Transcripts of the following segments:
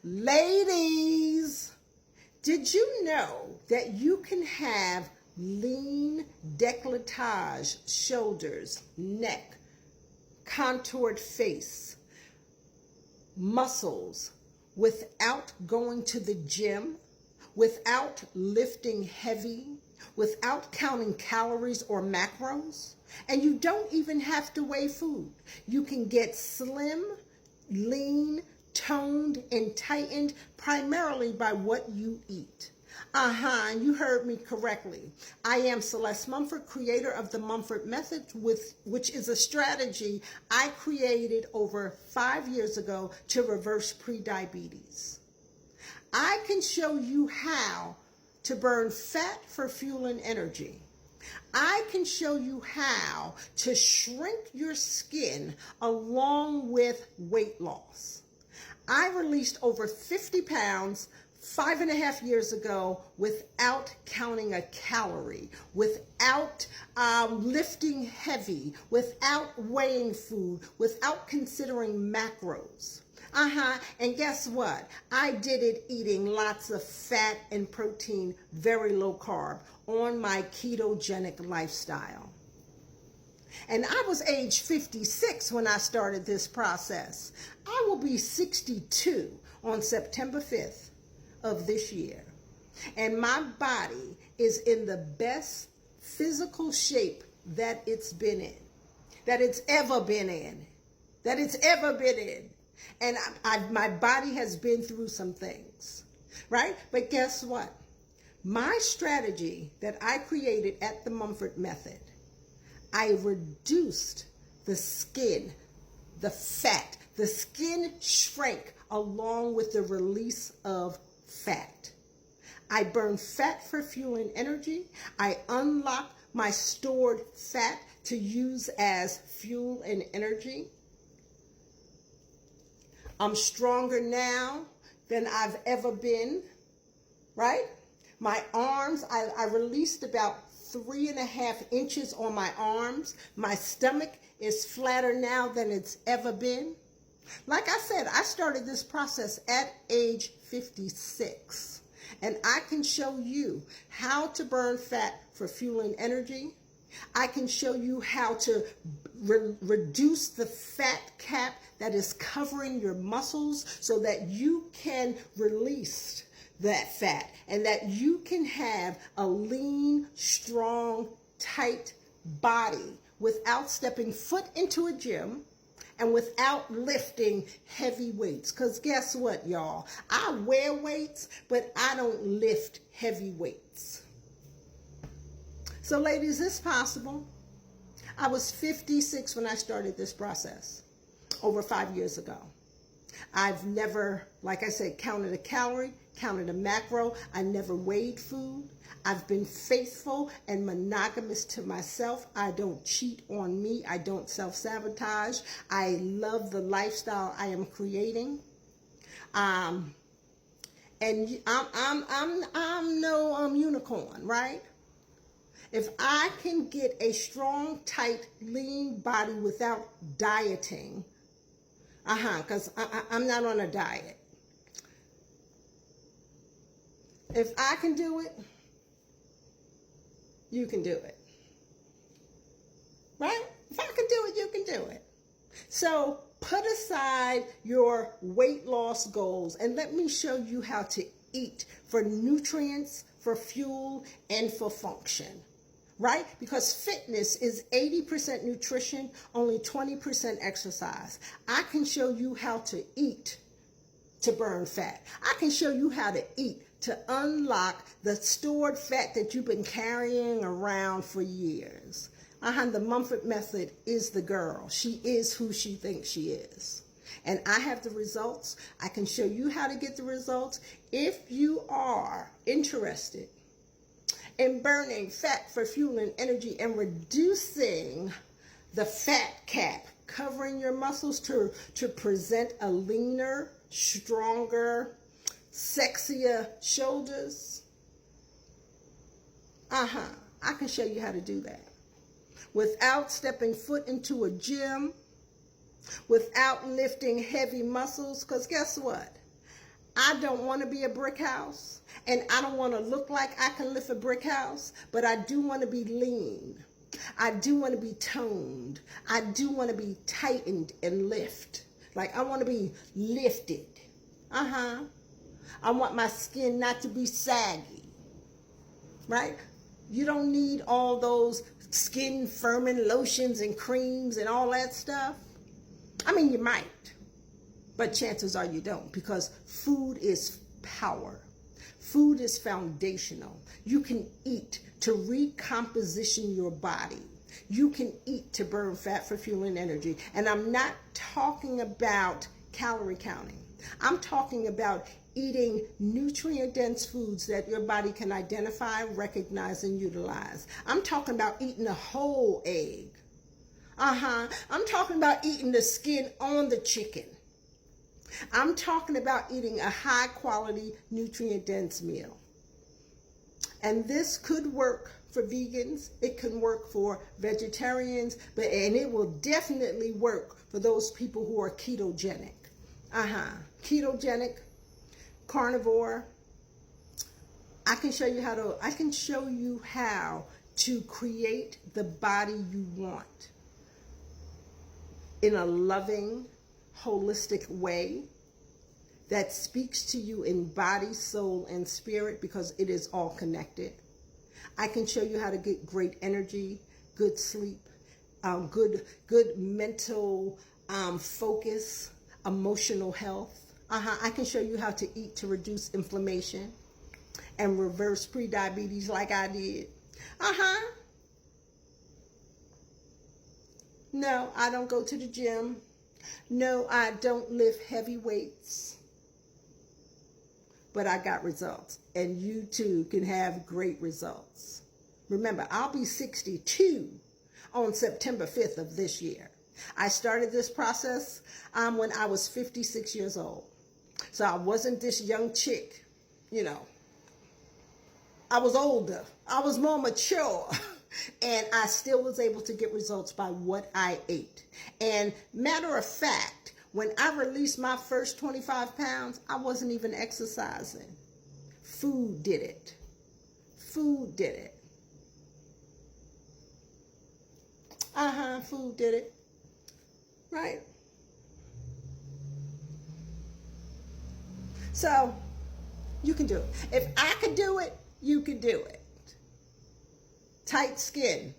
Ladies, did you know that you can have lean décolletage, shoulders, neck, contoured face, muscles without going to the gym, without lifting heavy, without counting calories or macros? And you don't even have to weigh food. You can get slim, lean, toned, and tightened primarily by what you eat. You heard me correctly. I am Celeste Mumford, creator of the Mumford Method, which is a strategy I created over 5 years ago to reverse prediabetes. I can show you how to burn fat for fuel and energy. I can show you how to shrink your skin along with weight loss. I released over 50 pounds 5.5 years ago without counting a calorie, without lifting heavy, without weighing food, without considering macros. And guess what? I did it eating lots of fat and protein, very low carb, on my ketogenic lifestyle. And I was age 56 when I started this process. I will be 62 on September 5th of this year. And my body is in the best physical shape that it's been in, that it's ever been in, that it's ever been in. And my body has been through some things, right? But guess what? My strategy that I created at the Mumford Method, I reduced the skin, the fat. The skin shrank along with the release of fat. I burn fat for fuel and energy. I unlock my stored fat to use as fuel and energy. I'm stronger now than I've ever been, right? My arms, I released about 3.5 inches on my arms. My stomach is flatter now than it's ever been. Like I said, I started this process at age 56. And I can show you how to burn fat for fuel and energy. I can show you how to reduce the fat cap that is covering your muscles so that you can release that fat and that you can have a lean, strong, tight body without stepping foot into a gym and without lifting heavy weights. Because guess what, y'all? I wear weights, but I don't lift heavy weights. So ladies, it's possible. I was 56 when I started this process over 5 years ago. I've never, like I said, counted a calorie, counted a macro. I never weighed food. I've been faithful and monogamous to myself. I don't cheat on me. I don't self-sabotage. I love the lifestyle I am creating. And I'm no unicorn, right? If I can get a strong, tight, lean body without dieting, because I'm not on a diet. If I can do it, you can do it. Right? If I can do it, you can do it. So put aside your weight loss goals and let me show you how to eat for nutrients, for fuel, and for function. Right? Because fitness is 80% nutrition, only 20% exercise. I can show you how to eat to burn fat. I can show you how to eat to unlock the stored fat that you've been carrying around for years. The Mumford Method is the girl. She is who she thinks she is. And I have the results. I can show you how to get the results. If you are interested in burning fat for fuel and energy and reducing the fat cap, covering your muscles to present a leaner, stronger, sexier shoulders, I can show you how to do that without stepping foot into a gym, without lifting heavy muscles. Because guess what? I don't want to be a brick house, and I don't want to look like I can lift a brick house, but I do want to be lean. I do want to be toned. I do want to be tightened and lift. Like I want to be lifted. I want my skin not to be saggy. Right? You don't need all those skin firming lotions and creams and all that stuff. I mean, you might, but chances are you don't, because food is power. Food is foundational. You can eat to recomposition your body. You can eat to burn fat for fuel and energy. And I'm not talking about calorie counting. I'm talking about eating nutrient-dense foods that your body can identify, recognize, and utilize. I'm talking about eating a whole egg. I'm talking about eating the skin on the chicken. I'm talking about eating a high-quality, nutrient-dense meal. And this could work for vegans. It can work for vegetarians, and it will definitely work for those people who are ketogenic. Ketogenic, carnivore. I can show you how to create the body you want in a loving, holistic way that speaks to you in body, soul, and spirit, because it is all connected. I can show you how to get great energy, good sleep, good mental focus, emotional health. I can show you how to eat to reduce inflammation and reverse prediabetes like I did. No, I don't go to the gym. No, I don't lift heavy weights. But I got results. And you too can have great results. Remember, I'll be 62 on September 5th of this year. I started this process when I was 56 years old. So I wasn't this young chick, you know. I was older. I was more mature. And I still was able to get results by what I ate. And matter of fact, when I released my first 25 pounds, I wasn't even exercising. Food did it. Food did it. Food did it. Right? So, you can do it. If I could do it, you can do it. Tight skin.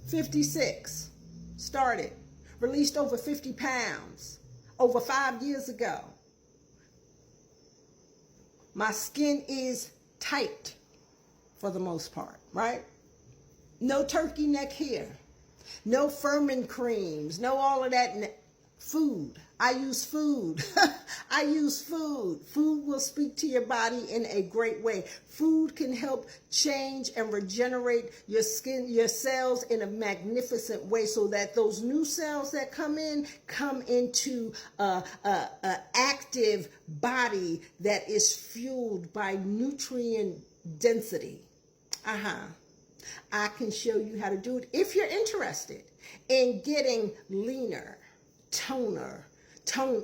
56. Started. Released over 50 pounds. Over 5 years ago. My skin is tight for the most part, right? No turkey neck here. No firming creams. No all of that. Food. I use food. I use food. Food will speak to your body in a great way. Food can help change and regenerate your skin, your cells in a magnificent way, so that those new cells that come into an active body that is fueled by nutrient density. I can show you how to do it if you're interested in getting leaner,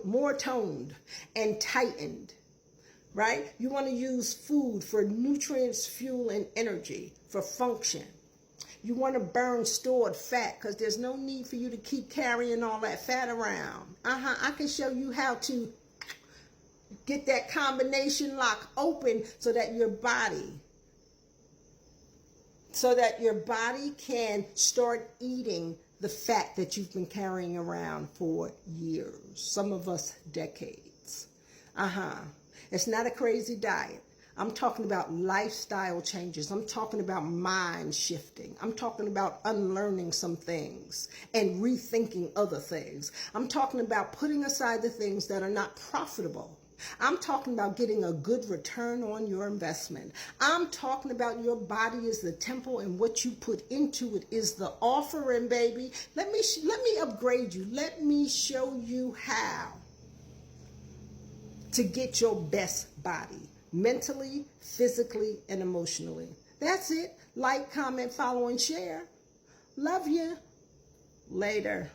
more toned and tightened, right? You want to use food for nutrients, fuel, and energy, for function. You want to burn stored fat, because there's no need for you to keep carrying all that fat around. I can show you how to get that combination lock open so that your body can start eating the fat that you've been carrying around for years, some of us decades. It's not a crazy diet. I'm talking about lifestyle changes. I'm talking about mind shifting. I'm talking about unlearning some things and rethinking other things. I'm talking about putting aside the things that are not profitable. I'm talking about getting a good return on your investment. I'm talking about your body is the temple, and what you put into it is the offering, baby. Let me upgrade you. Let me show you how to get your best body, mentally, physically, and emotionally. That's it. Like, comment, follow, and share. Love you. Later.